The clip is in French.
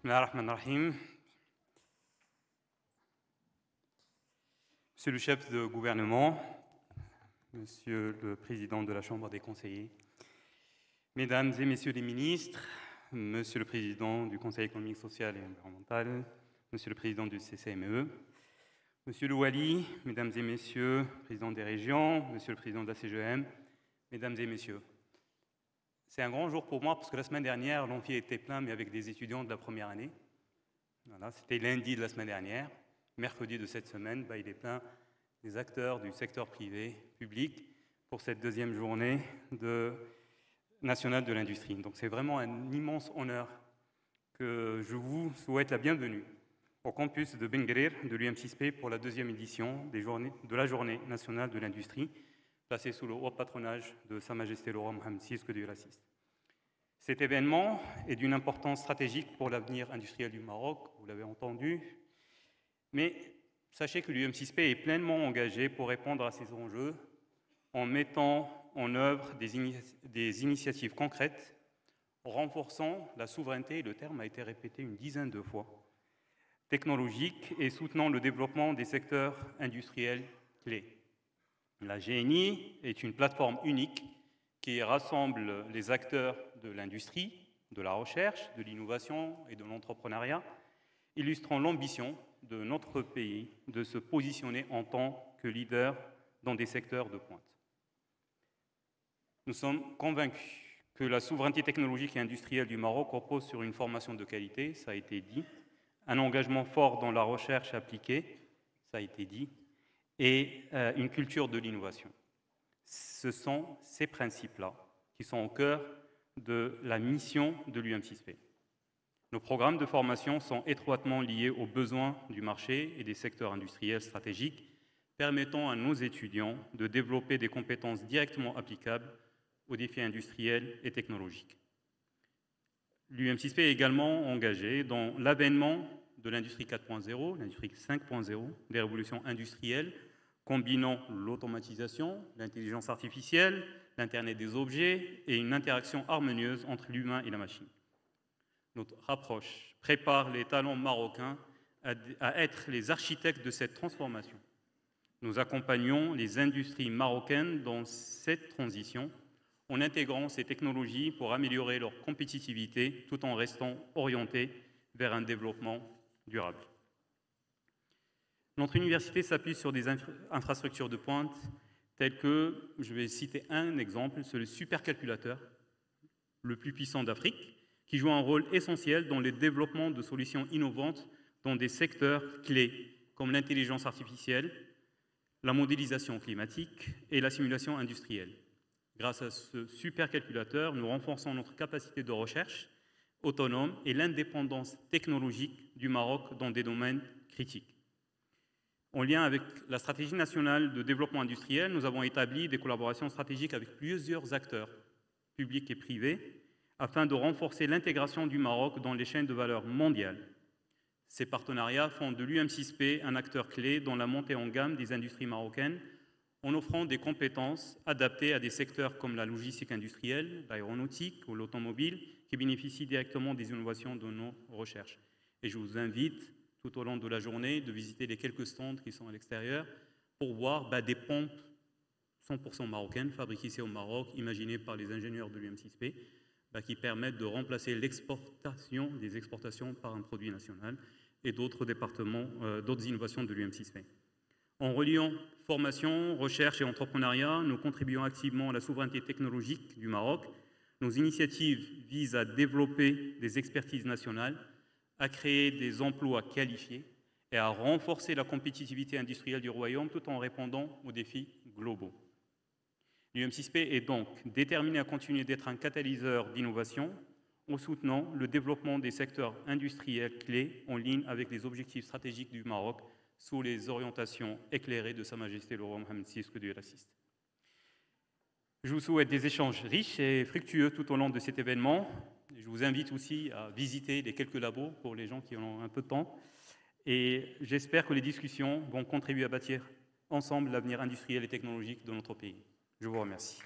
Bismillahirrahmanirrahim. Monsieur le chef de gouvernement, Monsieur le président de la Chambre des conseillers, Mesdames et Messieurs les ministres, Monsieur le président du Conseil économique, social et environnemental, Monsieur le président du CCME, Monsieur le Wali, Mesdames et Messieurs, président des régions, Monsieur le président de la CGM, Mesdames et Messieurs. C'est un grand jour pour moi parce que la semaine dernière, l'amphi était plein, mais avec des étudiants de la première année. Voilà, c'était lundi de la semaine dernière. Mercredi de cette semaine, il est plein des acteurs du secteur privé, public, pour cette deuxième journée nationale de l'industrie. Donc c'est vraiment un immense honneur que je vous souhaite la bienvenue au campus de Ben Guerir de l'UM6P pour la deuxième édition de la Journée nationale de l'industrie, placée sous le haut patronage de Sa Majesté le Roi Mohammed VI que Dieu l'assiste. Cet événement est d'une importance stratégique pour l'avenir industriel du Maroc, vous l'avez entendu, mais sachez que l'UM6P est pleinement engagé pour répondre à ces enjeux en mettant en œuvre des initiatives concrètes, renforçant la souveraineté, le terme a été répété une dizaine de fois, technologique et soutenant le développement des secteurs industriels clés. La GNI est une plateforme unique qui rassemble les acteurs de l'industrie, de la recherche, de l'innovation et de l'entrepreneuriat, illustrant l'ambition de notre pays de se positionner en tant que leader dans des secteurs de pointe. Nous sommes convaincus que la souveraineté technologique et industrielle du Maroc repose sur une formation de qualité, ça a été dit, un engagement fort dans la recherche appliquée, ça a été dit, et une culture de l'innovation. Ce sont ces principes-là qui sont au cœur de la mission de l'UM6P. Nos programmes de formation sont étroitement liés aux besoins du marché et des secteurs industriels stratégiques, permettant à nos étudiants de développer des compétences directement applicables aux défis industriels et technologiques. L'UM6P est également engagé dans l'avènement de l'industrie 4.0, l'industrie 5.0, des révolutions industrielles, combinant l'automatisation, l'intelligence artificielle, l'Internet des objets et une interaction harmonieuse entre l'humain et la machine. Notre approche prépare les talents marocains à être les architectes de cette transformation. Nous accompagnons les industries marocaines dans cette transition en intégrant ces technologies pour améliorer leur compétitivité tout en restant orientés vers un développement durable. Notre université s'appuie sur des infrastructures de pointe telles que, je vais citer un exemple, c'est le supercalculateur, le plus puissant d'Afrique, qui joue un rôle essentiel dans le développement de solutions innovantes dans des secteurs clés comme l'intelligence artificielle, la modélisation climatique et la simulation industrielle. Grâce à ce supercalculateur, nous renforçons notre capacité de recherche autonome et l'indépendance technologique du Maroc dans des domaines critiques. En lien avec la stratégie nationale de développement industriel, nous avons établi des collaborations stratégiques avec plusieurs acteurs, publics et privés, afin de renforcer l'intégration du Maroc dans les chaînes de valeur mondiales. Ces partenariats font de l'UM6P un acteur clé dans la montée en gamme des industries marocaines, en offrant des compétences adaptées à des secteurs comme la logistique industrielle, l'aéronautique ou l'automobile, qui bénéficient directement des innovations de nos recherches. Et je vous invite, tout au long de la journée, de visiter les quelques stands qui sont à l'extérieur pour voir des pompes 100% marocaines, fabriquées ici au Maroc, imaginées par les ingénieurs de l'UM6P, qui permettent de remplacer l'exportation des exportations par un produit national et d'autres départements, d'autres innovations de l'UM6P. En reliant formation, recherche et entrepreneuriat, nous contribuons activement à la souveraineté technologique du Maroc. Nos initiatives visent à développer des expertises nationales, à créer des emplois qualifiés et à renforcer la compétitivité industrielle du Royaume tout en répondant aux défis globaux. L'UM6P est donc déterminé à continuer d'être un catalyseur d'innovation en soutenant le développement des secteurs industriels clés en ligne avec les objectifs stratégiques du Maroc sous les orientations éclairées de Sa Majesté le Roi Mohammed VI que Dieu l'assiste. Je vous souhaite des échanges riches et fructueux tout au long de cet événement. Je vous invite aussi à visiter les quelques labos pour les gens qui en ont un peu de temps. Et j'espère que les discussions vont contribuer à bâtir ensemble l'avenir industriel et technologique de notre pays. Je vous remercie.